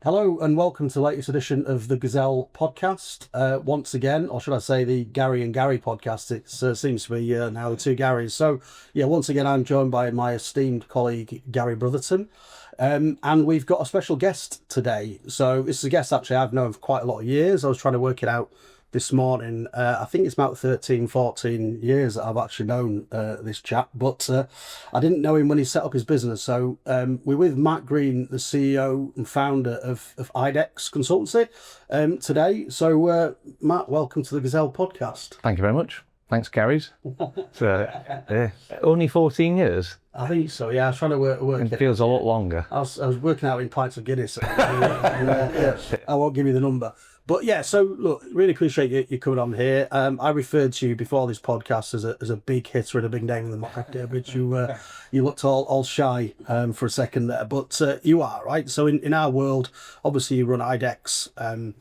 Hello and welcome to the latest edition of the Gazelle podcast. Once again, or should I say the Gary and Gary podcast, it seems to be now the two Garys. So yeah, once again, I'm joined by my esteemed colleague, Gary Brotherton. And we've got a special guest today. So this is a guest actually I've known for quite a lot of years. I was trying to work it out this morning. I think it's about 13, 14 years that I've actually known this chap, but I didn't know him when he set up his business. So we're with Matt Green, the CEO and founder of Idex Consulting today. So Matt, welcome to the Gazelle podcast. Thank you very much. Thanks, Gary. Only 14 years. I think so, yeah. I was trying to work it feels a lot longer. I was working out in pints of Guinness. Yeah, I won't give you the number. But yeah, so look, really appreciate you coming on here. I referred to you before this podcast as a big hitter and a big name in the market, which you looked all shy for a second there, but you are, right? So in our world, obviously you run Idex,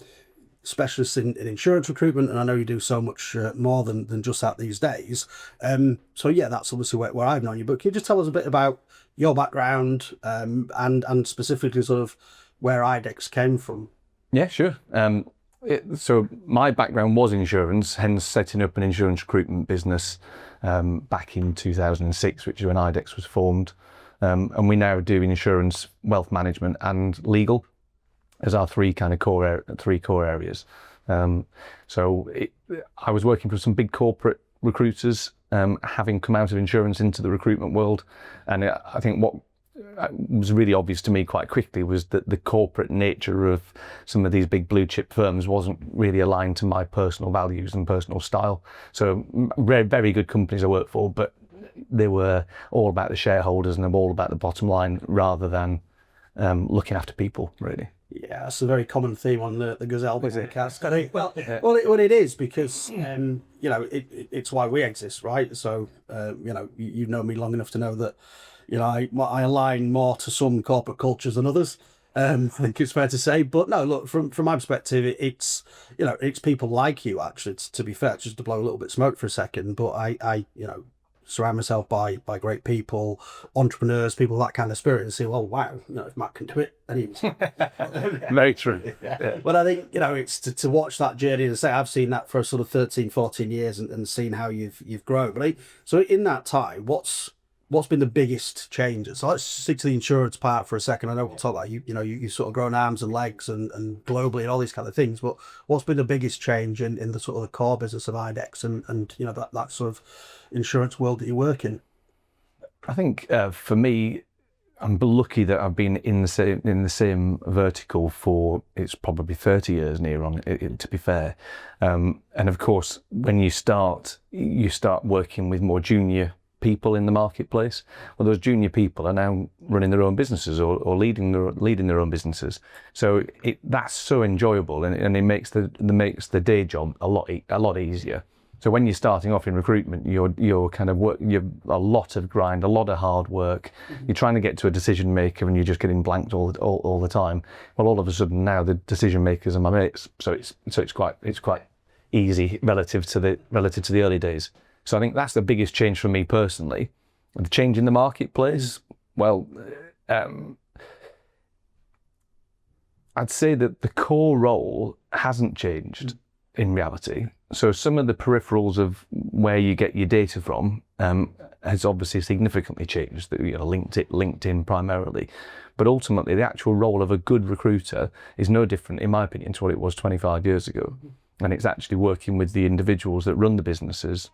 specialists in insurance recruitment, and I know you do so much more than just that these days. So yeah, that's obviously where I've known you. But can you just tell us a bit about your background and specifically sort of where Idex came from? Yeah, sure. So my background was insurance, hence setting up an insurance recruitment business back in 2006, which is when Idex was formed. And we now do insurance, wealth management and legal as our three core areas. I was working for some big corporate recruiters, having come out of insurance into the recruitment world. And I think what was really obvious to me quite quickly was that the corporate nature of some of these big blue chip firms wasn't really aligned to my personal values and personal style. So very, very good companies I worked for, but they were all about the shareholders and all about the bottom line rather than looking after people, really. Yeah, that's a very common theme on the Gazelle podcast. Well, it is because it's why we exist, right? So you know me long enough to know that I align more to some corporate cultures than others. I think it's fair to say. But no, look, from my perspective, it's people like you actually. To be fair, just to blow a little bit of smoke for a second, but I surround myself by great people, entrepreneurs, people with that kind of spirit, and say, well, wow, if Matt can do it, then he Very true. Yeah. But I think it's to watch that journey and say I've seen that for sort of 13, 14 years and seen how you've grown. But so in that time, what's been the biggest change? So let's stick to the insurance part for a second. I know we'll talk about you sort of grown arms and legs and globally and all these kind of things, but what's been the biggest change in the sort of the core business of Idex and that sort of insurance world that you work in? I think for me, I'm lucky that I've been in the same vertical for it's probably 30 years near on to be fair. And of course, when you start working with more junior people in the marketplace. Well, those junior people are now running their own businesses or leading their own businesses. So that's so enjoyable, and it makes the day job a lot easier. So when you're starting off in recruitment, you're a lot of grind, a lot of hard work. You're trying to get to a decision maker, and you're just getting blanked all the time. Well, all of a sudden now the decision makers are my mates. So it's quite easy relative to the early days. So I think that's the biggest change for me personally. The change in the marketplace, well, I'd say that the core role hasn't changed in reality. So some of the peripherals of where you get your data from has obviously significantly changed, LinkedIn primarily. But ultimately, the actual role of a good recruiter is no different, in my opinion, to what it was 25 years ago. And it's actually working with the individuals that run the businesses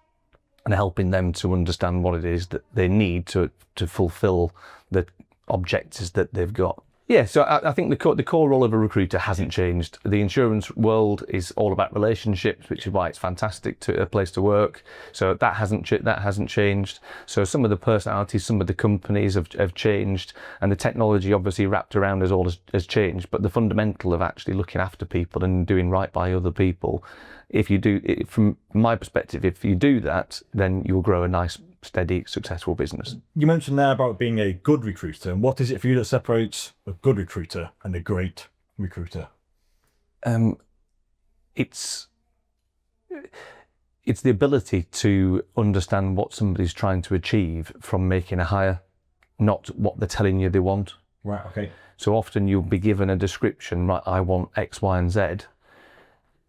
and helping them to understand what it is that they need to fulfill the objectives that they've got. Yeah, so I think the core role of a recruiter hasn't changed. The insurance world is all about relationships, which is why it's fantastic a place to work. So that hasn't changed. So some of the personalities, some of the companies have changed, and the technology obviously wrapped around us all has changed. But the fundamental of actually looking after people and doing right by other people, if you do, from my perspective, if you do that, then you'll grow a nice, steady, successful business. You mentioned there about being a good recruiter. And what is it for you that separates a good recruiter and a great recruiter? It's the ability to understand what somebody's trying to achieve from making a hire, not what they're telling you they want. Right, okay. So often you'll be given a description, right, I want X, Y, and Z.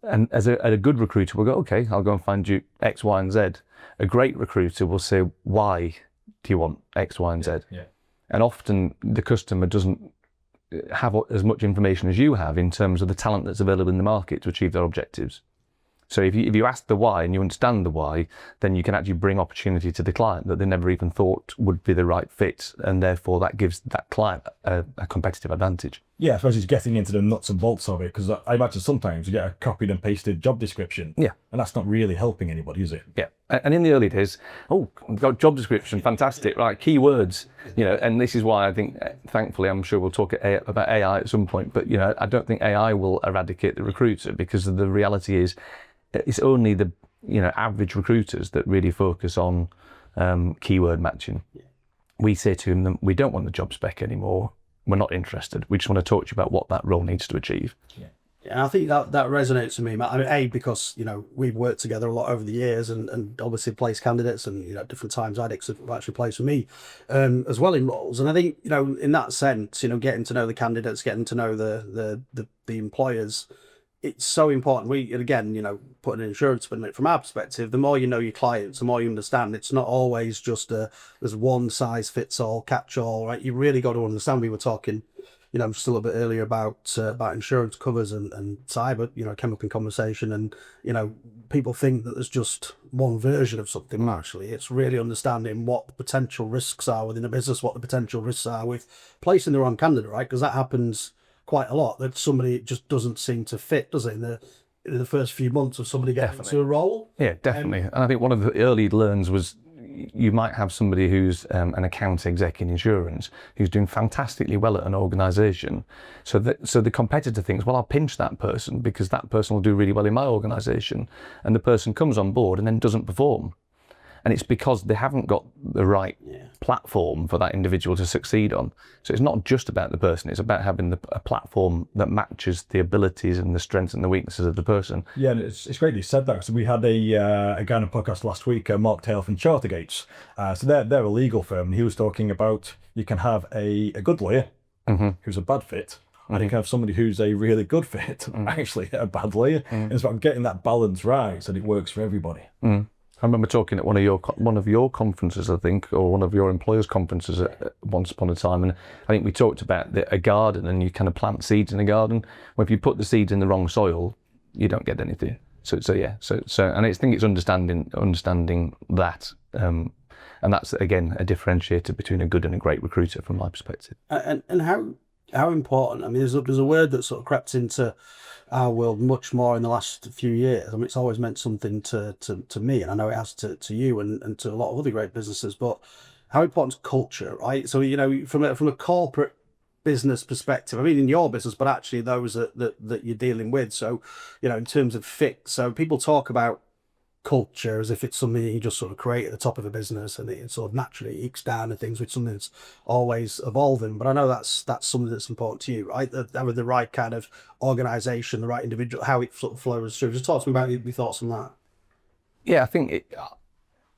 And as a good recruiter will go, okay, I'll go and find you X, Y, and Z. A great recruiter will say, why do you want X, Y, and Z? Yeah. And often the customer doesn't have as much information as you have in terms of the talent that's available in the market to achieve their objectives. So if you ask the why and you understand the why, then you can actually bring opportunity to the client that they never even thought would be the right fit, and therefore that gives that client a competitive advantage. Yeah, I suppose it's getting into the nuts and bolts of it, because I imagine sometimes you get a copied and pasted job description. Yeah. And that's not really helping anybody, is it? Yeah, and in the early days, we've got job description, fantastic, right? Keywords, and this is why I think, thankfully, I'm sure we'll talk about AI at some point, but I don't think AI will eradicate the recruiter, because the reality is, it's only the average recruiters that really focus on keyword matching. Yeah. We say to them, we don't want the job spec anymore. We're not interested. We just want to talk to you about what that role needs to achieve. Yeah. And I think that resonates with me, Matt. I mean, because we've worked together a lot over the years, and obviously placed candidates, and at different times IDEX have actually placed with me as well in roles. And I think in that sense, getting to know the candidates, getting to know the employers, it's so important. We, again, putting an insurance spin on it from our perspective, the more you know your clients, the more you understand. It's not always just there's one size fits all, catch all, right? You really got to understand. We were talking, still a bit earlier about insurance covers and cyber, came up in conversation, and, people think that there's just one version of something. Actually, it's really understanding what the potential risks are within a business, what the potential risks are with placing the wrong candidate, right? Because that happens quite a lot, that somebody just doesn't seem to fit, does it, in the first few months of somebody getting into a role? Yeah, definitely. And I think one of the early learns was you might have somebody who's an account exec in insurance who's doing fantastically well at an organisation. So the competitor thinks, well, I'll pinch that person because that person will do really well in my organisation. And the person comes on board and then doesn't perform. And it's because they haven't got the right platform for that individual to succeed on. So it's not just about the person, it's about having a platform that matches the abilities and the strengths and the weaknesses of the person. Yeah, and it's great you said that. So we had a guy on a podcast last week, Mark Taylor from Chartergates. So they're a legal firm, and he was talking about you can have a good lawyer who's a bad fit, and you can have somebody who's a really good fit, actually a bad lawyer. And it's about getting that balance right so that it works for everybody. I remember talking at one of your conferences, I think, or one of your employers' conferences at once upon a time, and I think we talked about a garden, and you kind of plant seeds in a garden. Well, if you put the seeds in the wrong soil, you don't get anything. So and I think it's understanding that, and that's again a differentiator between a good and a great recruiter from my perspective. And how important? I mean, there's a word that sort of crept into our world much more in the last few years. I mean, it's always meant something to me, and I know it has to you and to a lot of other great businesses, but how important is culture, right? So, from a corporate business perspective, I mean, in your business, but actually those that you're dealing with. So, in terms of fit, so people talk about culture as if it's something you just sort of create at the top of a business and it sort of naturally ekes down and things, with something that's always evolving. But I know that's something that's important to you, right? Having the right kind of organization, the right individual, how it sort of flows through. Just talk to me about your thoughts on that. Yeah, I think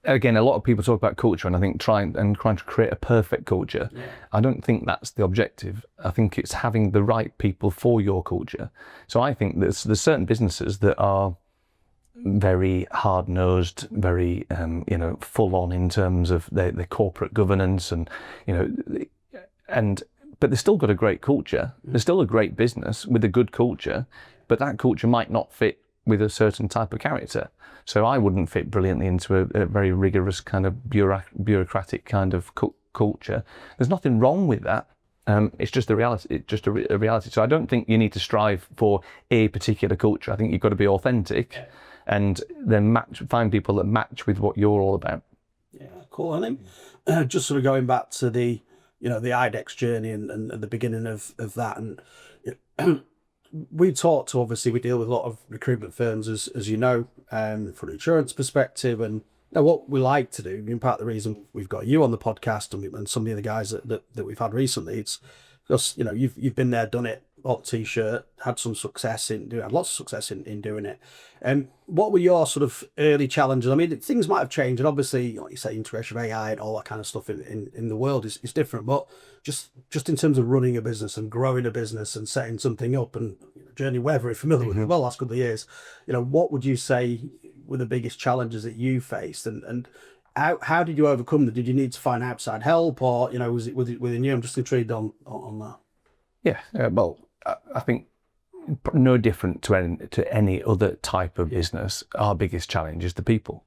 again, a lot of people talk about culture, and I think trying to create a perfect culture. Yeah. I don't think that's the objective. I think it's having the right people for your culture. So I think there's certain businesses that are very hard-nosed, very full on in terms of their corporate governance, and but they've still got a great culture. They're still a great business with a good culture, but that culture might not fit with a certain type of character. So I wouldn't fit brilliantly into a very rigorous kind of bureaucratic kind of culture. There's nothing wrong with that. It's just a reality. It's just a reality. So I don't think you need to strive for a particular culture. I think you've got to be authentic. Yeah. And then find people that match with what you're all about. Yeah, cool. I think just sort of going back to the IDEX journey and the beginning of that, and we talk to, obviously we deal with a lot of recruitment firms, as you know, from an insurance perspective, and what we like to do, in part the reason we've got you on the podcast and some of the other guys that we've had recently, it's because you've been there, done it, got the t-shirt, had some success in doing, had lots of success in doing it. What were your sort of early challenges? I mean, things might have changed, and obviously, like you say, integration of AI and all that kind of stuff in the world is different. But just in terms of running a business and growing a business and setting something up, and journey we're very familiar with, well, last couple of years, what would you say were the biggest challenges that you faced, and how did you overcome them? Did you need to find outside help, or was it within you? I'm just intrigued on that. Yeah, well, I think no different to any other type of business. Our biggest challenge is the people.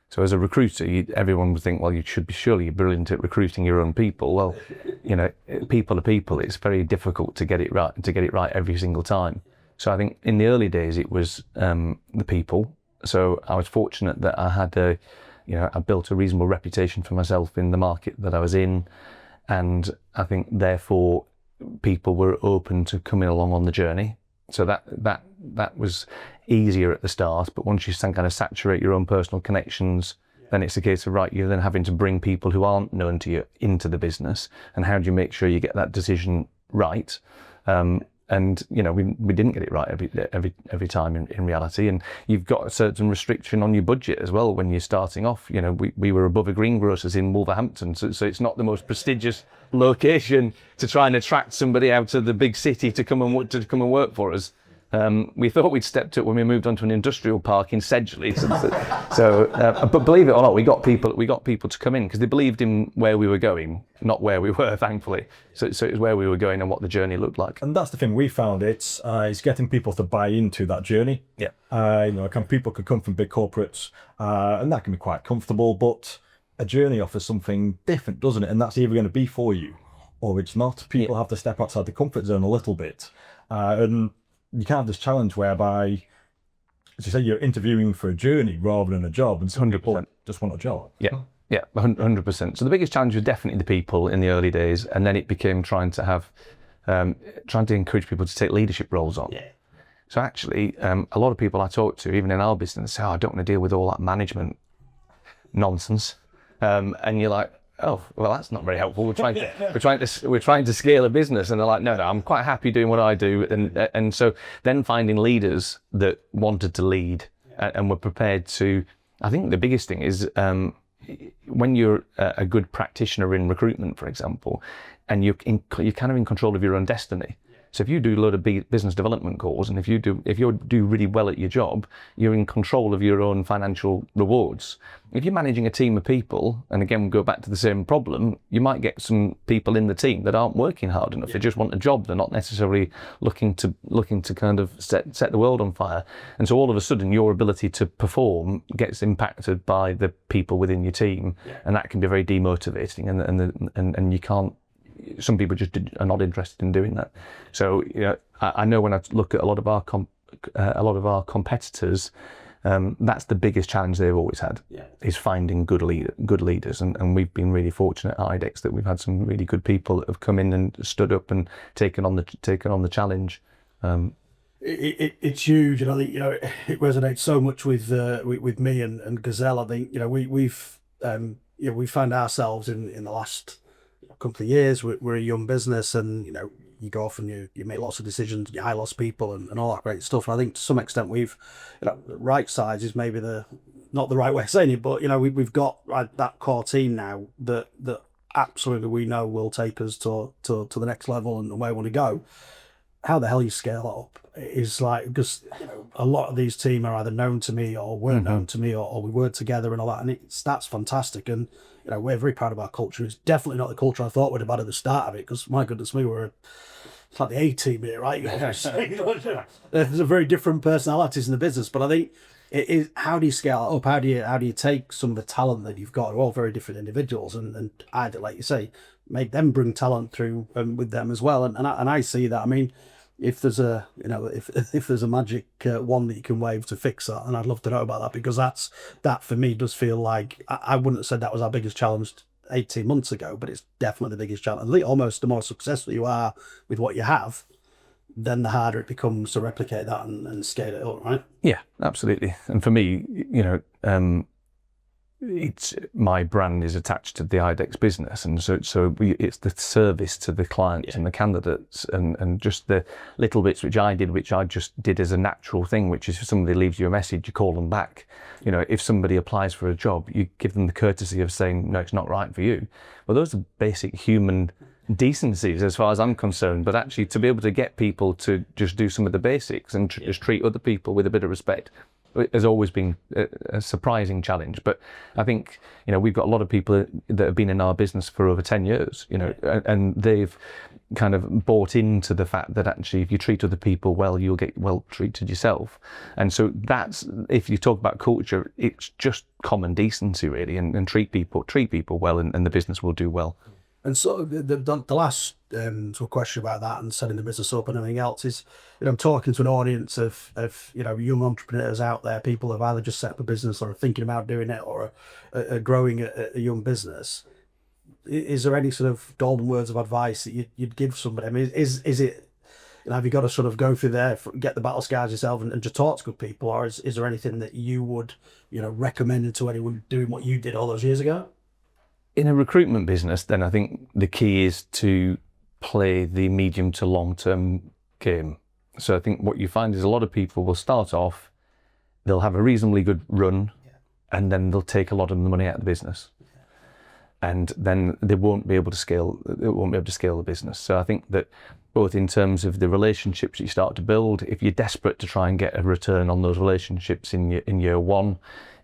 So as a recruiter, everyone would think, well, you should be surely brilliant at recruiting your own people. Well, people are people. It's very difficult to get it right every single time. So I think in the early days it was the people. So I was fortunate that I had I built a reasonable reputation for myself in the market that I was in, and I think therefore people were open to coming along on the journey. So that was easier at the start, but once you kind of saturate your own personal connections, then it's a case of, right, you're then having to bring people who aren't known to you into the business, and how do you make sure you get that decision right? And we didn't get it right every time in reality, and you've got a certain restriction on your budget as well when you're starting off. We were above a greengrocers in Wolverhampton, so it's not the most prestigious location to try and attract somebody out of the big city to come and work for us. We thought we'd stepped up when we moved onto an industrial park in Sedgley. But believe it or not, we got people to come in because they believed in where we were going, not where we were, thankfully. So it was where we were going and what the journey looked like. And that's the thing we found. It's getting people to buy into that journey. Yeah. People could come from big corporates, and that can be quite comfortable, but a journey offers something different, doesn't it? And that's either going to be for you or it's not. People have to step outside the comfort zone a little bit. And you can't have this challenge whereby, as you say, you're interviewing for a journey rather than a job, and some people just want a job. Yeah, 100%. So the biggest challenge was definitely the people in the early days, and then it became trying to encourage people to take leadership roles on. Yeah. So actually, a lot of people I talk to, even in our business, say, I don't want to deal with all that management nonsense. And you're like, oh, well, that's not very helpful. We're trying to scale a business, and they're like, no, I'm quite happy doing what I do. And so then finding leaders that wanted to lead and were prepared to. I think the biggest thing is when you're a good practitioner in recruitment, for example, and you're kind of in control of your own destiny. So if you do a lot of business development calls, and if you do really well at your job, you're in control of your own financial rewards. If you're managing a team of people, and again we go back to the same problem, you might get some people in the team that aren't working hard enough. They just want a job. They're not necessarily looking to kind of set the world on fire. And so all of a sudden your ability to perform gets impacted by the people within your team, and that can be very demotivating. And you can't. Some people just are not interested in doing that. So I know when I look at a lot of our competitors, that's the biggest challenge they've always had, is finding good leaders. And we've been really fortunate at Idex that we've had some really good people that have come in and stood up and taken on the challenge. It's huge, and I think it resonates so much with me and Gazelle. I think we found ourselves in the last couple of years. We're a young business, and you go off and you make lots of decisions, you hire lots of people and all that great stuff. And I think to some extent we've right size is maybe not the right way of saying it, but we've got that core team now that absolutely we know will take us to the next level and where we want to go. How the hell you scale that up is like, because a lot of these team are either known to me or weren't known to me, or we work together and all that, and that's fantastic. And we're very proud of our culture. It's definitely not the culture I thought we'd have had at the start of it, because my goodness me, it's like the A team here, right? There's a very different personalities in the business, but I think it is, how do you scale it up? How do you take some of the talent that you've got, all very different individuals, and either, like you say, make them bring talent through with them as well. And I see that. I mean, if there's a if there's a magic wand that you can wave to fix that, and I'd love to know about that, because that for me does feel like, I wouldn't have said that was our biggest challenge 18 months ago, but it's definitely the biggest challenge. I think almost the more successful you are with what you have, then the harder it becomes to replicate that and scale it up, right? Yeah, absolutely. And for me, it's my brand is attached to the Idex business, and it's the service to the clients and the candidates, and just the little bits which I just did as a natural thing, which is if somebody leaves you a message, you call them back. You know, if somebody applies for a job, you give them the courtesy of saying, no, it's not right for you. Well, those are basic human decencies as far as I'm concerned, but actually to be able to get people to just do some of the basics and just treat other people with a bit of respect has always been a surprising challenge. But I think, you know, we've got a lot of people that have been in our business for over 10 years, you know, and they've kind of bought into the fact that actually if you treat other people well, you'll get well treated yourself. And so that's, if you talk about culture, it's just common decency really, and treat people well, and the business will do well. And so the last sort of question about that and setting the business up and everything else is, you know, I'm talking to an audience of you know, young entrepreneurs out there, people who have either just set up a business or are thinking about doing it or are growing a young business. Is there any sort of golden words of advice that you'd give somebody? I mean, is it, you know, have you got to sort of go through there, get the battle scars yourself and just talk to good people, or is there anything that you would, you know, recommend to anyone doing what you did all those years ago? In a recruitment business, then I think the key is to play the medium to long-term game. So I think what you find is a lot of people will start off, they'll have a reasonably good run, and then they'll take a lot of the money out of the business. And then they won't be able to scale the business. So I think that both in terms of the relationships you start to build, if you're desperate to try and get a return on those relationships in year one,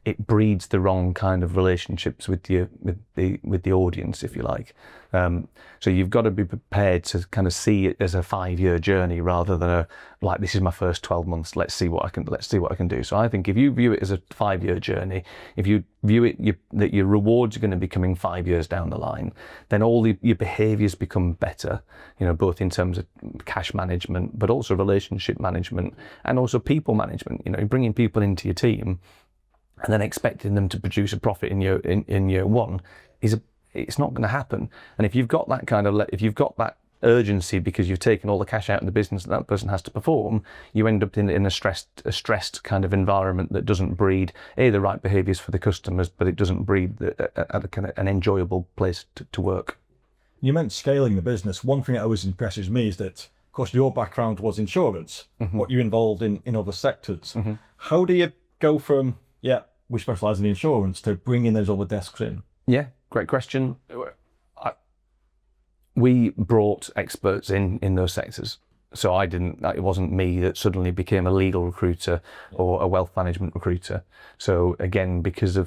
it breeds the wrong kind of relationships with the audience, if you like. So you've got to be prepared to kind of see it as a 5-year journey rather than like this is my first 12 months. Let's see what I can do. So I think if you view it as a 5-year journey, if you view it that your rewards are going to be coming 5 years down the line, then all your behaviours become better. You know, both in terms of cash management, but also relationship management and also people management. You know, bringing people into your team and then expecting them to produce a profit in year one it's not going to happen. And if you've got that urgency because you've taken all the cash out of the business that person has to perform, you end up in a stressed kind of environment that doesn't breed the right behaviours for the customers, but it doesn't breed an enjoyable place to work. You meant scaling the business. One thing that always impresses me is that, of course, your background was insurance, what you involved in other sectors. How do you go from, we specialise in insurance, to bringing those other desks in? Yeah, great question. We brought experts in those sectors. So it wasn't me that suddenly became a legal recruiter or a wealth management recruiter. So again, because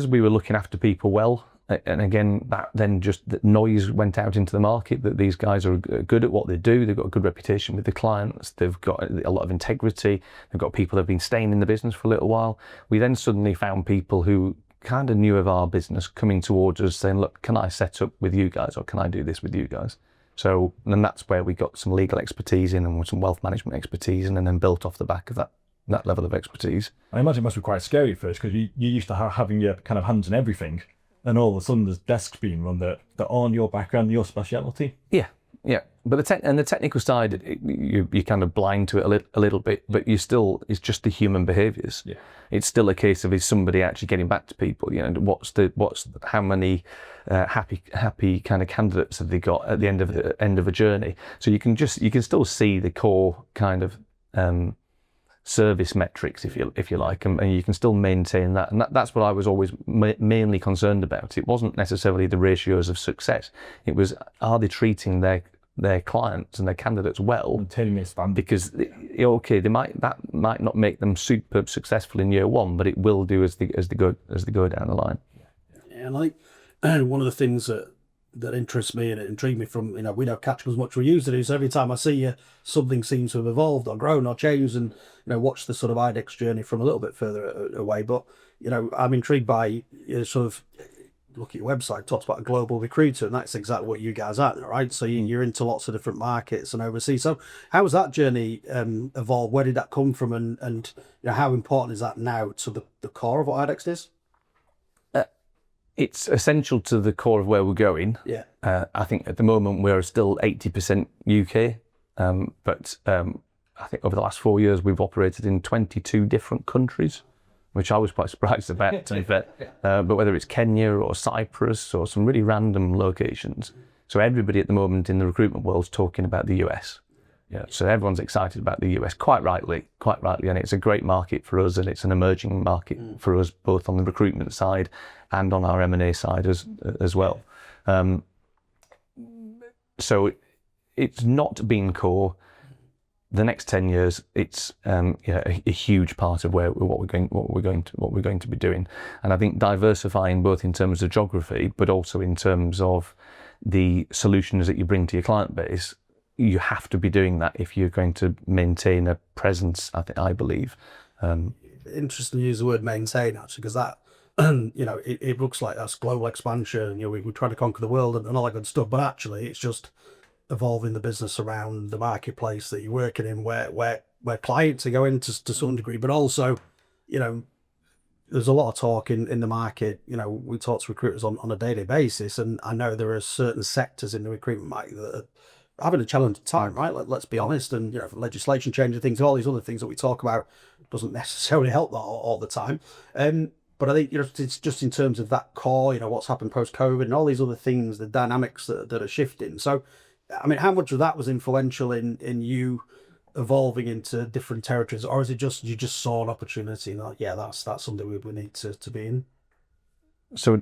we were looking after people well, and again, that then just the noise went out into the market that these guys are good at what they do. They've got a good reputation with the clients. They've got a lot of integrity. They've got people that have been staying in the business for a little while. We then suddenly found people who kind of knew of our business coming towards us saying, look, can I set up with you guys, or can I do this with you guys? So then that's where we got some legal expertise in and some wealth management expertise, and then built off the back of that level of expertise. I imagine it must be quite scary at first, because you used to having your kind of hands in everything, and all of a sudden there's desks being run that aren't your background, your speciality. Yeah. But the technical side, you're kind of blind to it a little bit, but it's just the human behaviours. Yeah. It's still a case of, is somebody actually getting back to people? You know, how many happy kind of candidates have they got at the end of a journey? So you can still see the core kind of service metrics, if you like, and you can still maintain that. And that's what I was always mainly concerned about. It wasn't necessarily the ratios of success. It was, are they treating their clients and their candidates well? Maintaining their standard. Because that might not make them super successful in year one, but it will do as they go down the line. Yeah, and I think one of the things that interests me and it intrigued me from, you know, we don't catch them as much as we used to do. So every time I see you, something seems to have evolved or grown or changed, and, you know, watch the sort of Idex journey from a little bit further away. But, you know, I'm intrigued by sort of, look at your website, talks about a global recruiter, and that's exactly what you guys are, right? So you're into lots of different markets and overseas. So how has that journey evolved? Where did that come from? And you know, how important is that now to the core of what Idex is? It's essential to the core of where we're going. Yeah. I think at the moment we're still 80% UK, but I think over the last 4 years we've operated in 22 different countries. which I was quite surprised about, to be fair. But whether it's Kenya or Cyprus or some really random locations. So everybody at the moment in the recruitment world is talking about the US. Yeah, so everyone's excited about the US, quite rightly, and it's a great market for us, and it's an emerging market for us, both on the recruitment side and on our M&A side as well. So it's not been core. The next 10 years, it's a huge part of what we're going to be doing, and I think diversifying both in terms of geography, but also in terms of the solutions that you bring to your client base. You have to be doing that if you're going to maintain a presence, I believe. Interesting to use the word maintain, actually, because that, it looks like that's global expansion. We're trying to conquer the world and all that good stuff, but actually it's just evolving the business around the marketplace that you're working in, where clients are going to some degree, but also, there's a lot of talk in the market. We talk to recruiters on a daily basis, and I know there are certain sectors in the recruitment market that are having a challenging time, right? Let's be honest. And legislation changing things, all these other things that we talk about doesn't necessarily help that all the time. But I think it's just in terms of that core, what's happened post COVID and all these other things, the dynamics that are shifting. So, I mean, how much of that was influential in you evolving into different territories, or is it just you just saw an opportunity and like, yeah, that's something we need to be in? So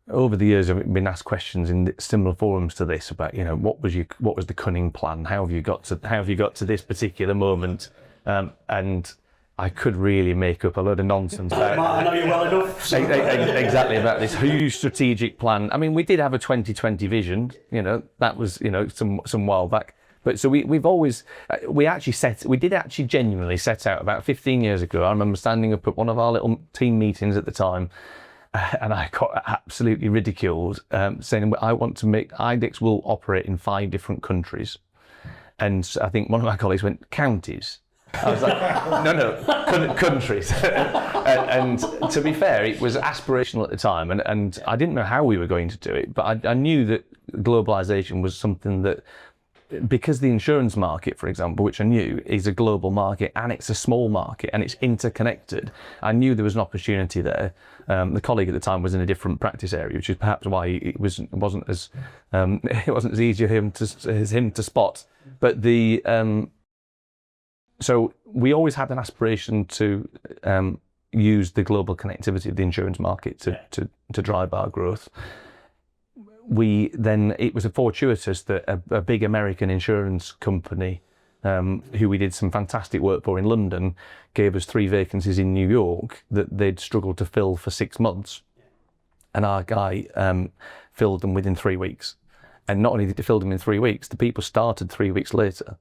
over the years I've been asked questions in similar forums to this about what was the cunning plan, how have you got to this particular moment, and I could really make up a load of nonsense about I know you well enough. exactly about this huge strategic plan. I mean, we did have a 2020 vision, that was some while back. But so we did actually genuinely set out about 15 years ago. I remember standing up at one of our little team meetings at the time, and I got absolutely ridiculed, saying I want to make Idex will operate in 5 different countries, and I think one of my colleagues went, counties. I was like, no, countries. and to be fair, it was aspirational at the time, and I didn't know how we were going to do it, but I knew that globalization was something that, because the insurance market, for example, which I knew is a global market and it's a small market and it's interconnected, I knew there was an opportunity there. The colleague at the time was in a different practice area, which is perhaps why it wasn't as easy as him to spot. But so we always had an aspiration to use the global connectivity of the insurance market to drive our growth. It was fortuitous that a big American insurance company, who we did some fantastic work for in London, gave us 3 vacancies in New York that they'd struggled to fill for 6 months. And our guy filled them within 3 weeks. And not only did he fill them in 3 weeks, the people started 3 weeks later,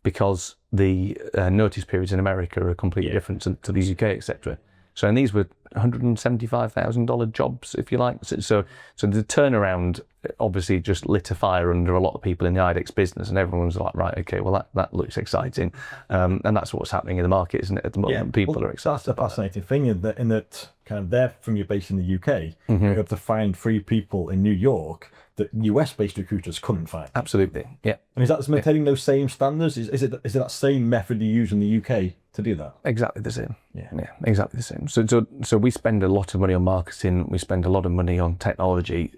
because the notice periods in America are completely different to the UK, etc. So, and these were $175,000 jobs, if you like. So the turnaround obviously just lit a fire under a lot of people in the Idex business, and everyone was like, right, okay, well that looks exciting, and that's what's happening in the market, isn't it? At the moment, people are excited. That's the fascinating thing in that kind of there from your base in the UK, you have to find 3 people in New York that US-based recruiters couldn't find. Absolutely, yeah. And is that maintaining those same standards? Is it that same method you use in the UK to do that? Exactly the same. Yeah, exactly the same. So we spend a lot of money on marketing. We spend a lot of money on technology.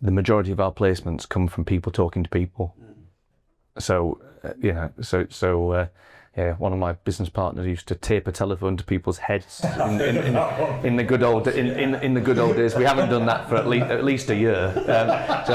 The majority of our placements come from people talking to people. So one of my business partners used to tape a telephone to people's heads in the good old days. We haven't done that for at least a year. But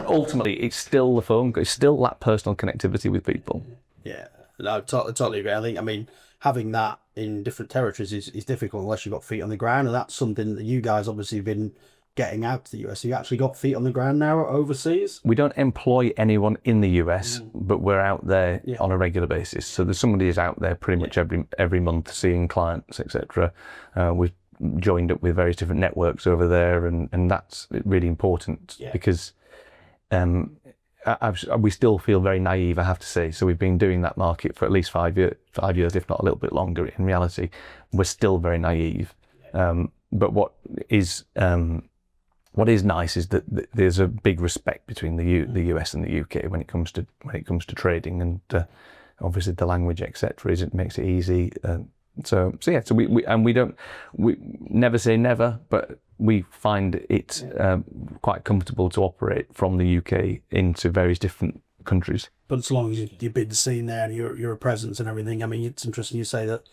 ultimately, it's still the phone. It's still that personal connectivity with people. Yeah, no, I totally agree. I mean, having that in different territories is difficult unless you've got feet on the ground, and that's something that you guys obviously have been getting out to the US. You actually got feet on the ground now overseas? We don't employ anyone in the US, but we're out there on a regular basis. So there's somebody who's out there pretty much every month seeing clients, etc. We've joined up with various different networks over there, and that's really important because we still feel very naive, I have to say. So we've been doing that market for at least 5 years, if not a little bit longer. In reality, we're still very naive. But what is nice is that there's a big respect between the US and the UK when it comes to trading, and obviously the language, etc. It makes it easy. So we never say never, but we find it quite comfortable to operate from the UK into various different countries. But as long as you've been seen there and you're a presence and everything, I mean, it's interesting you say that,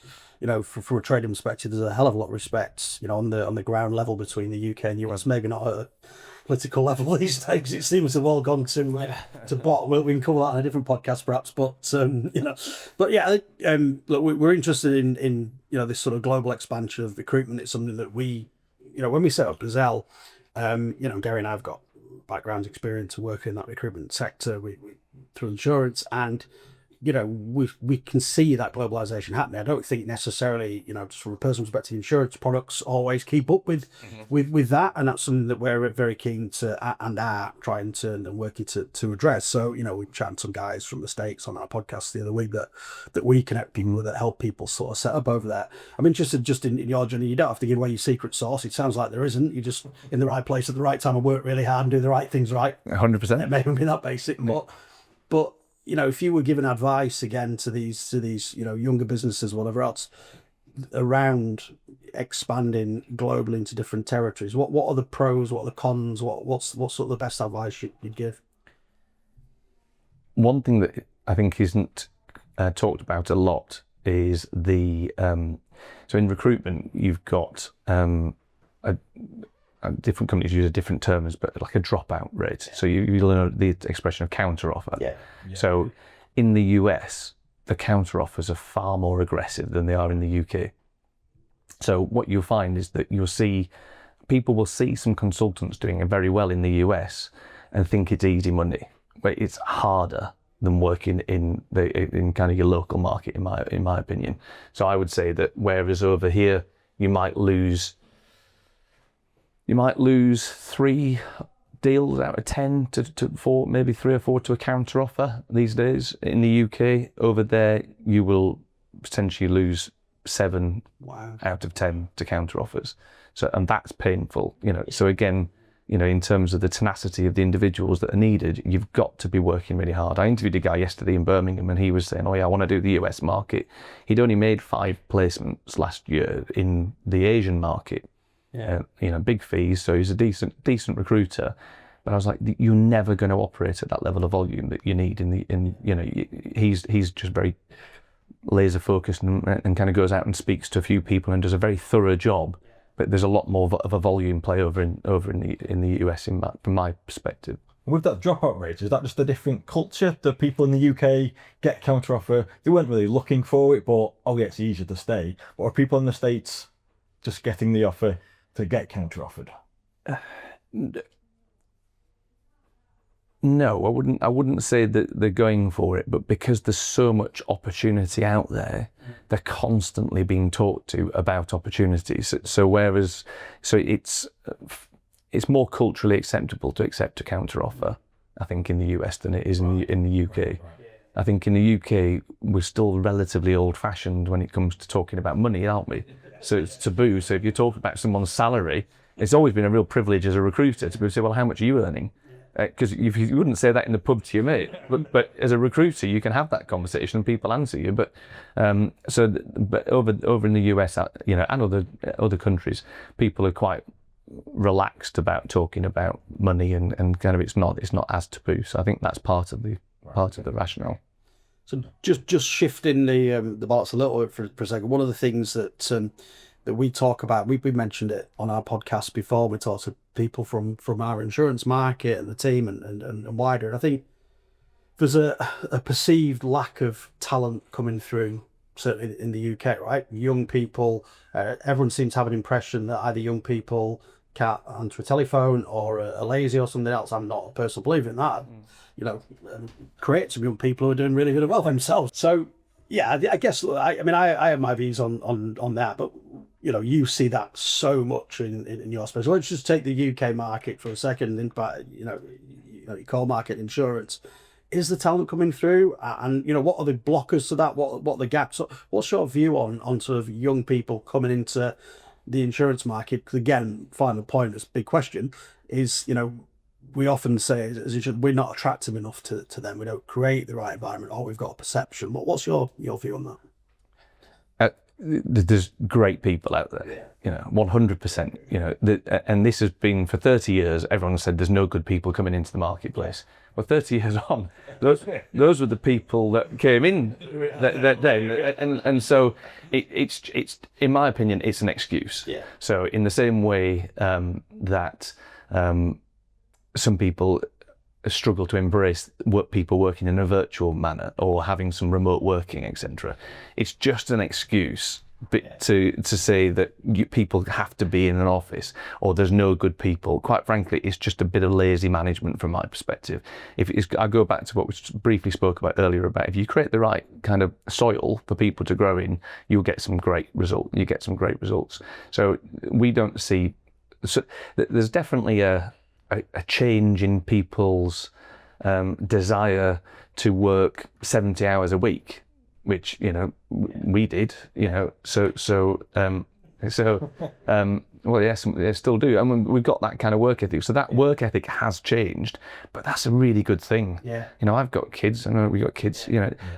from a trading perspective, there's a hell of a lot of respect, on the ground level between the UK and US. Maybe not at a political level these days. It seems to have all gone to bot. We can cover that on a different podcast, perhaps. But but yeah, look, we're interested in this sort of global expansion of recruitment. It's something that we, when we set up Gazelle, Gary and I've got background experience of working in that recruitment sector through insurance, and we can see that globalization happening. I don't think necessarily, just from a personal perspective, insurance products always keep up with that, and that's something that we're very keen to and are trying to and working to address. So we chatted some guys from the States on our podcast the other week that we connect people with, that help people sort of set up over there. I'm interested just in your journey. You don't have to give away your secret sauce. It sounds like there isn't. You're just in the right place at the right time and work really hard and do the right things right. 100%. It may even be that basic, but if you were giving advice again to these younger businesses, whatever else, around expanding globally into different territories, what are the pros, what are the cons, what's sort of the best advice you'd give? One thing that I think isn't talked about a lot is the so in recruitment you've got different companies use a different terms, but like a dropout rate. So you learn the expression of counter offer. Yeah. So in the US, the counter offers are far more aggressive than they are in the UK. So what you'll find is that people will see some consultants doing very well in the US and think it's easy money, but it's harder than working in kind of your local market, in my opinion. So I would say that whereas over here you might lose 3 deals out of 10 to 4, maybe 3 or 4 to a counter offer these days. In the UK, over there, you will potentially lose 7 out of 10 to counter offers. So, and that's painful, So again, in terms of the tenacity of the individuals that are needed, you've got to be working really hard. I interviewed a guy yesterday in Birmingham and he was saying, I want to do the US market. He'd only made 5 placements last year in the Asian market. Yeah. Big fees, so he's a decent recruiter, but I was like, you're never going to operate at that level of volume that you need he's just very laser focused and kind of goes out and speaks to a few people and does a very thorough job, but there's a lot more of a volume play over in the US from my perspective. With that dropout rate, is that just a different culture? The people in the UK get counter offer, they weren't really looking for it, but it's easier to stay. Or are people in the States just getting the offer to get counter offered? No, I wouldn't say that they're going for it, but because there's so much opportunity out there, they're constantly being talked to about opportunities. So it's more culturally acceptable to accept a counter offer, I think, in the US than it is in the UK. I think in the UK we're still relatively old-fashioned when it comes to talking about money, aren't we? So it's taboo. So if you talk about someone's salary, it's always been a real privilege as a recruiter to say, well, how much are you earning? Because you wouldn't say that in the pub to your mate, but as a recruiter, you can have that conversation and people answer you. But over in the US, and other countries, people are quite relaxed about talking about money and kind of it's not as taboo. So I think that's part of the rationale. So just shifting the balance a little bit for a second. One of the things that we talk about, we mentioned it on our podcast before. We talked to people from our insurance market and the team and wider. And I think there's a perceived lack of talent coming through, certainly in the UK, right? Young people, everyone seems to have an impression that either young people can't answer a telephone or are lazy or something else. I'm not a personal believer in that. Create some young people who are doing really, really well themselves. So, yeah, I guess, I have my views on that, but, you see that so much in your space. Let's just take the UK market for a second and think about, your core market insurance. Is the talent coming through? And, what are the blockers to that? What are the gaps? What's your view on sort of young people coming into the insurance market? Because again, final point, this big question is, we often say we're not attractive enough to them. We don't create the right environment, or we've got a perception. What's your view on that? there's great people out there, 100%, and this has been for 30 years. Everyone said there's no good people coming into the marketplace. Well, 30 years on, those were the people that came in that day, and so it's in my opinion, it's an excuse. Yeah. So in the same way that some people struggle to embrace people working in a virtual manner or having some remote working, etc. It's just an excuse to say that people have to be in an office or there's no good people. Quite frankly, it's just a bit of lazy management from my perspective. I go back to what we briefly spoke about earlier about if you create the right kind of soil for people to grow in, you'll get some great results. So we don't see. So there's definitely a change in people's desire to work 70 hours a week, which we did. Well, yes, they still do. I mean, we've got that kind of work ethic. So that work ethic has changed, but that's a really good thing. Yeah. I've got kids. I know we've got kids.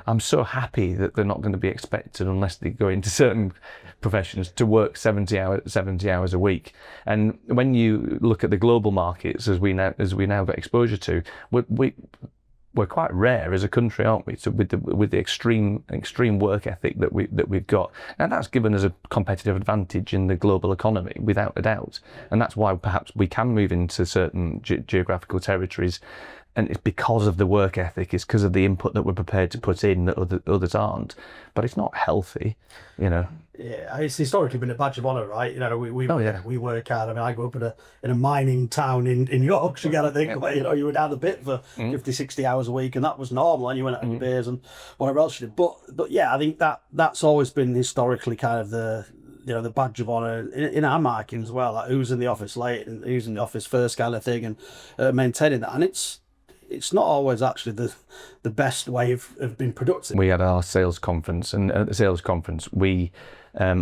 I'm so happy that they're not going to be expected, unless they go into certain professions, to work 70 hours a week. And when you look at the global markets, as we now got exposure to, we're quite rare as a country, aren't we? So with the extreme work ethic that we've got, and that's given us a competitive advantage in the global economy, without a doubt. And that's why perhaps we can move into certain geographical territories. And it's because of the work ethic. It's because of the input that we're prepared to put in that others aren't. But it's not healthy, Yeah, it's historically been a badge of honour, right? We work hard. I mean, I grew up in a mining town in Yorkshire, I think. Where, you were down the bit for 50, 60 hours a week, and that was normal. And you went out on beers and whatever else you did. But yeah, I think that's always been historically kind of the badge of honour in our market as well. Like who's in the office late and who's in the office first kind of thing, and maintaining that. And it's not always actually the best way of being productive. We had our sales conference, and at the sales conference, the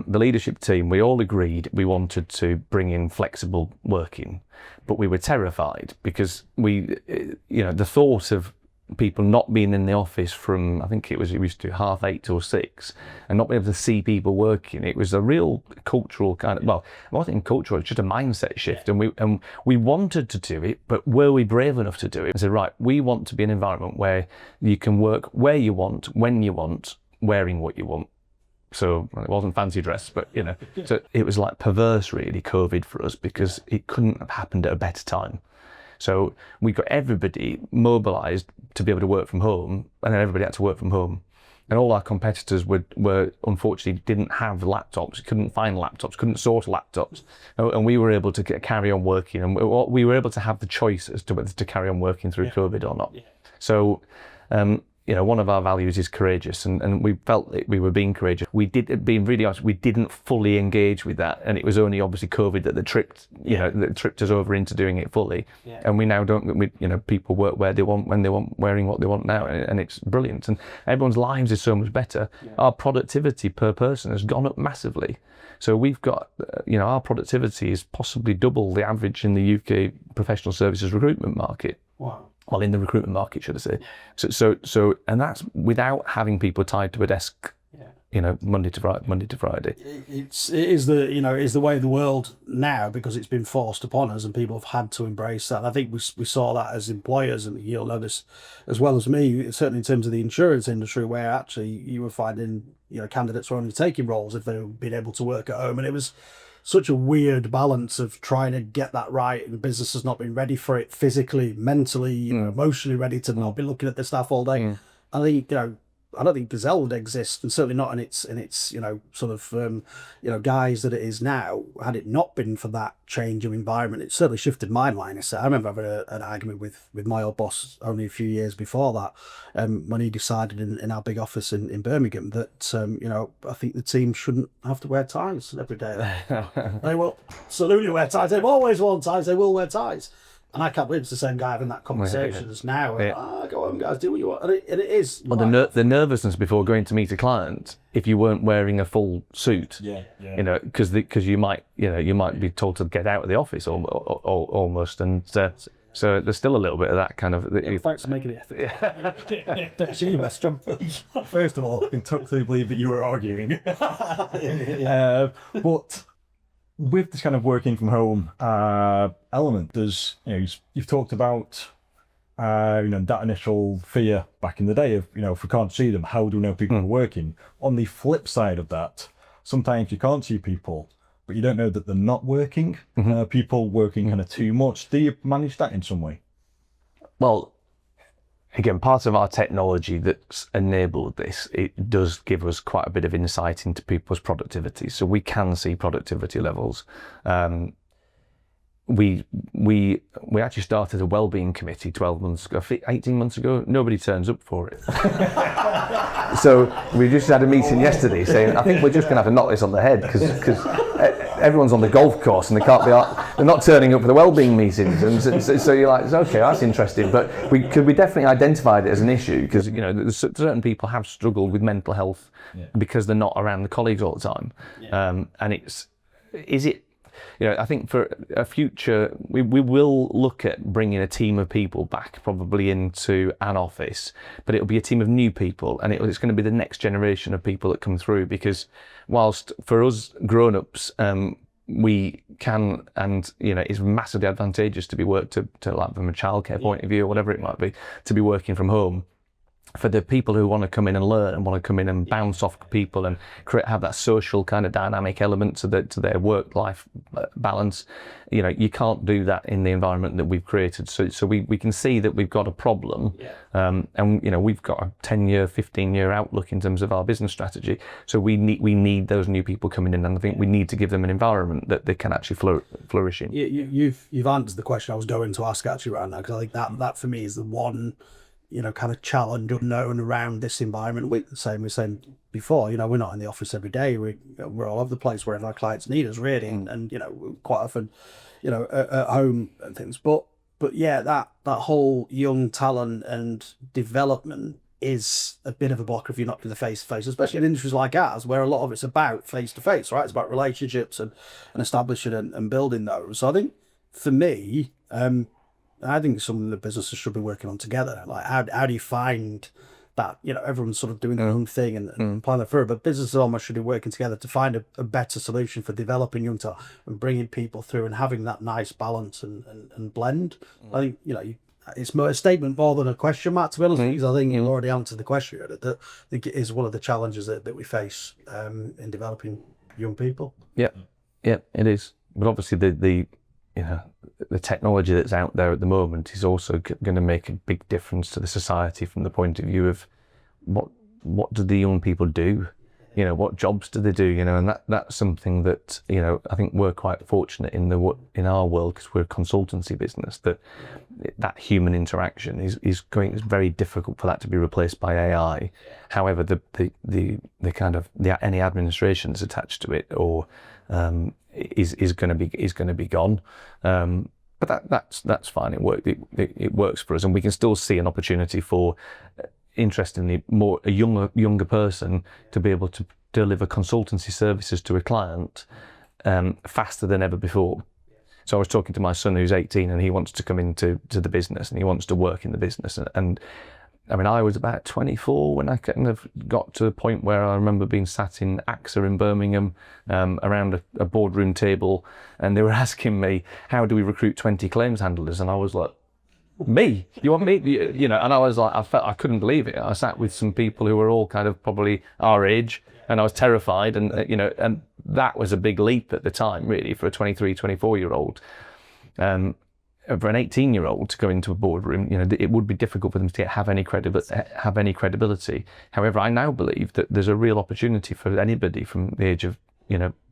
leadership team, we all agreed we wanted to bring in flexible working, but we were terrified because the thought of people not being in the office from, I think we used to 8:30 till 6, and not being able to see people working. It was a real cultural kind of, well, it wasn't cultural, it's just a mindset shift. And we wanted to do it, but were we brave enough to do it? I said, right, we want to be an environment where you can work where you want, when you want, wearing what you want. So it wasn't fancy dress, but so it was like perverse really, COVID for us, because it couldn't have happened at a better time. So we got everybody mobilised to be able to work from home, and then everybody had to work from home. And all our competitors were unfortunately didn't have laptops, couldn't find laptops, couldn't source laptops, and we were able to carry on working, and we were able to have the choice as to whether to carry on working through COVID or not. Yeah. So. One of our values is courageous, and we felt that we were being courageous. Being really honest, we didn't fully engage with that, and it was only obviously COVID that tripped us over into doing it fully. Yeah. And we now don't. People work where they want, when they want, wearing what they want now, and it's brilliant. And everyone's lives is so much better. Yeah. Our productivity per person has gone up massively. So we've got, our productivity is possibly double the average in the UK professional services recruitment market. Wow. Well, in the recruitment market, should I say? So, and that's without having people tied to a desk, Monday to Friday. It is the way of the world now, because it's been forced upon us, and people have had to embrace that. And I think we saw that as employers, and you'll know this as well as me, certainly in terms of the insurance industry, where actually you were finding, candidates were only taking roles if they were being able to work at home, and it was such a weird balance of trying to get that right, and the business has not been ready for it physically, mentally, emotionally ready to not be looking at the staff all day. I think, I don't think Gazelle would exist, and certainly not in its sort of guise that it is now, had it not been for that change of environment. It certainly shifted my mindset. I remember having an argument with my old boss only a few years before that, when he decided in our big office in Birmingham that I think the team shouldn't have to wear ties every day. They will absolutely wear ties. They've always worn ties. They will wear ties. And I can't believe it's the same guy having that conversation as now. Go on, guys, do what you want. And it is. Well, the nervousness before going to meet a client, if you weren't wearing a full suit, because you might be told to get out of the office almost, and So there's still a little bit of that kind of. Thanks for making the effort. Don't you, West John? First of all, I can totally believe that you were arguing. But with this kind of working from home element, there's, you've talked about that initial fear back in the day of, if we can't see them, how do we know people are working? On the flip side of that, sometimes you can't see people, but you don't know that they're not working. People working kind of too much. Do you manage that in some way? Well, again, part of our technology that's enabled this, it does give us quite a bit of insight into people's productivity. So we can see productivity levels. We actually started a wellbeing committee 12 months ago, 18 months ago. Nobody turns up for it. So we just had a meeting yesterday saying, I think we're just going to have to knock this on the head because everyone's on the golf course and they're not turning up for the wellbeing meetings. And so you're like, okay, that's interesting. But we definitely identified it as an issue because, certain people have struggled with mental health because they're not around the colleagues all the time. I think for a future, we will look at bringing a team of people back probably into an office, but it'll be a team of new people and it's going to be the next generation of people that come through because whilst for us grown-ups, we can, and it's massively advantageous to be worked to like from a childcare point of view or whatever it might be, to be working from home. For the people who want to come in and learn and want to come in and bounce off people and have that social kind of dynamic element to their work-life balance, you can't do that in the environment that we've created. So we can see that we've got a problem, and we've got a 10-year, 15-year outlook in terms of our business strategy. So we need those new people coming in, and I think we need to give them an environment that they can actually flourish in. You've answered the question I was going to ask actually right now, because I think that for me is the one kind of challenge unknown around this environment. We're saying before, we're not in the office every day. We're all over the place wherever our clients need us, really, and quite often, at home and things. But yeah, that whole young talent and development is a bit of a blocker if you're not in the face to face, especially in industries like ours, where a lot of it's about face to face, right? It's about relationships and establishing and building those. So I think for me, I think it's something that businesses should be working on together. Like, how do you find that, everyone's sort of doing their own thing and applying that through, but businesses almost should be working together to find a better solution for developing young talent and bringing people through and having that nice balance and blend. I think, it's more a statement more than a question, Matt, to be honest, because I think you've already answered the question. I think it is one of the challenges that we face in developing young people. Yeah, it is. But obviously the technology that's out there at the moment is also going to make a big difference to the society from the point of view of what do the young people do? What jobs do they do? And that's something that, I think we're quite fortunate in our world, because we're a consultancy business, that human interaction is very difficult for that to be replaced by AI. However, the kind of any administration that's attached to it or is going to be gone. But that's fine. It works for us, and we can still see an opportunity for, interestingly, a younger person to be able to deliver consultancy services to a client faster than ever before. So I was talking to my son who's 18, and he wants to come into the business and he wants to work in the business. And I mean, I was about 24 when I kind of got to the point where I remember being sat in AXA in Birmingham around a boardroom table, and they were asking me, how do we recruit 20 claims handlers? And I was like, me? You want me? And I was like, I couldn't believe it. I sat with some people who were all kind of probably our age, and I was terrified. And, and that was a big leap at the time, really, for a 23, 24-year-old. For an 18-year-old to go into a boardroom, it would be difficult for them to have any credibility. However, I now believe that there's a real opportunity for anybody from the age of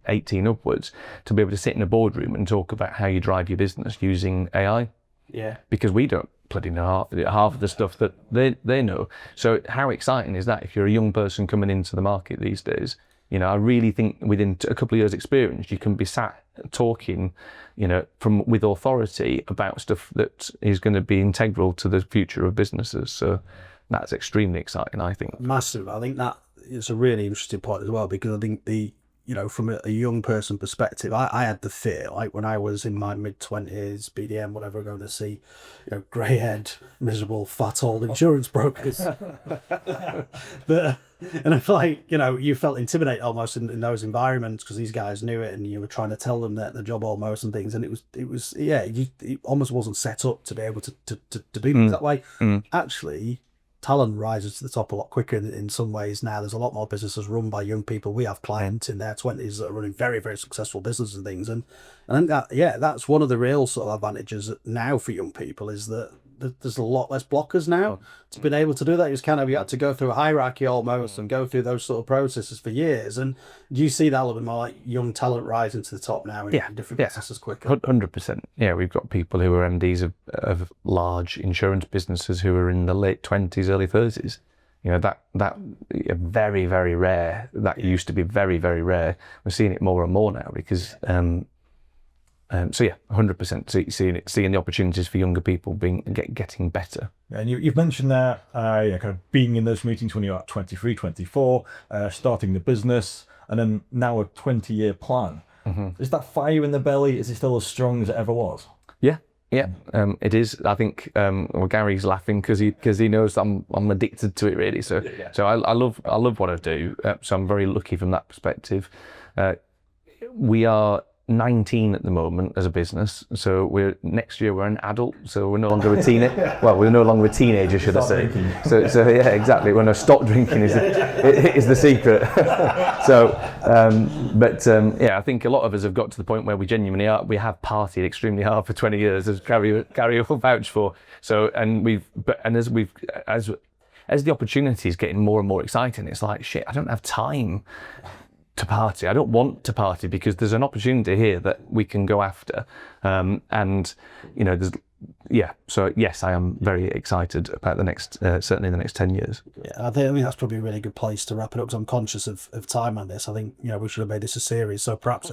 18 upwards to be able to sit in a boardroom and talk about how you drive your business using AI. Yeah. Because we don't bloody know half of the stuff that they know. So how exciting is that if you're a young person coming into the market these days? I really think within a couple of years' experience, you can be sat talking, with authority about stuff that is going to be integral to the future of businesses. So that's extremely exciting, I think. Massive. I think that is a really interesting point as well, because I think from a young person perspective, I had the fear, like when I was in my mid-20s, BDM, whatever, going to see, grey-haired, miserable, fat old insurance brokers. And I feel like, you felt intimidated almost in those environments because these guys knew it and you were trying to tell them that the job almost and things. And it almost wasn't set up to be able to do things that way. Actually, talent rises to the top a lot quicker in some ways now. There's a lot more businesses run by young people. We have clients in their 20s that are running very, very successful businesses and things. And I think that's one of the real sort of advantages now for young people is that there's a lot less blockers now to be able to do that. You had to go through a hierarchy almost and go through those sort of processes for years. And do you see that a little bit more like young talent rising to the top now in different businesses quicker? 100%. Yeah, we've got people who are MDs of large insurance businesses who are in the late 20s, early 30s. That very, very rare. That used to be very, very rare. We're seeing it more and more now because 100%. Seeing the opportunities for younger people getting better. And you've mentioned that kind of being in those meetings when you're at 23, 24, starting the business, and then now a 20-year plan. Is that fire in the belly? Is it still as strong as it ever was? Yeah, it is. I think Gary's laughing because he knows I'm addicted to it really. So I love what I do. So I'm very lucky from that perspective. We are 19 at the moment as a business, so next year we're an adult, so we're no longer a teenager. Well, we're no longer a teenager, should I say? So yeah, exactly. We're no stop drinking is the secret. I think a lot of us have got to the point where we genuinely are. We have partied extremely hard for 20 years, as Gary will vouch for. So as the opportunity is getting more and more exciting, it's like shit. I don't have time to party. I don't want to party because there's an opportunity here that we can go after. So yes, I am very excited about the next, certainly the next 10 years. Yeah, I think that's probably a really good place to wrap it up because I'm conscious of time on this. I think, we should have made this a series. So perhaps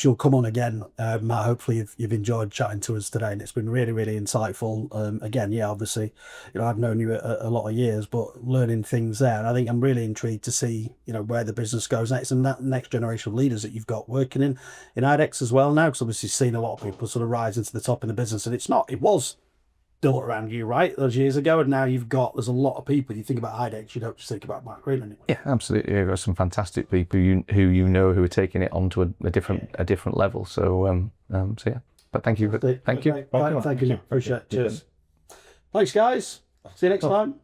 you'll come on again, Matt. Hopefully you've enjoyed chatting to us today and it's been really, really insightful. Obviously, I've known you a lot of years, but learning things there. And I think I'm really intrigued to see, where the business goes next and that next generation of leaders that you've got working in Idex as well now, because obviously seen a lot of people sort of rise into the top in the business and it was built around you, right, those years ago, and now there's a lot of people. You think about Idex, you don't just think about Mark Green anymore. Yeah, absolutely. You've got some fantastic people who are taking it onto a different level. So yeah. But thank you. Thank you. Thank you. Appreciate it. Cheers. Thanks, guys. See you next time.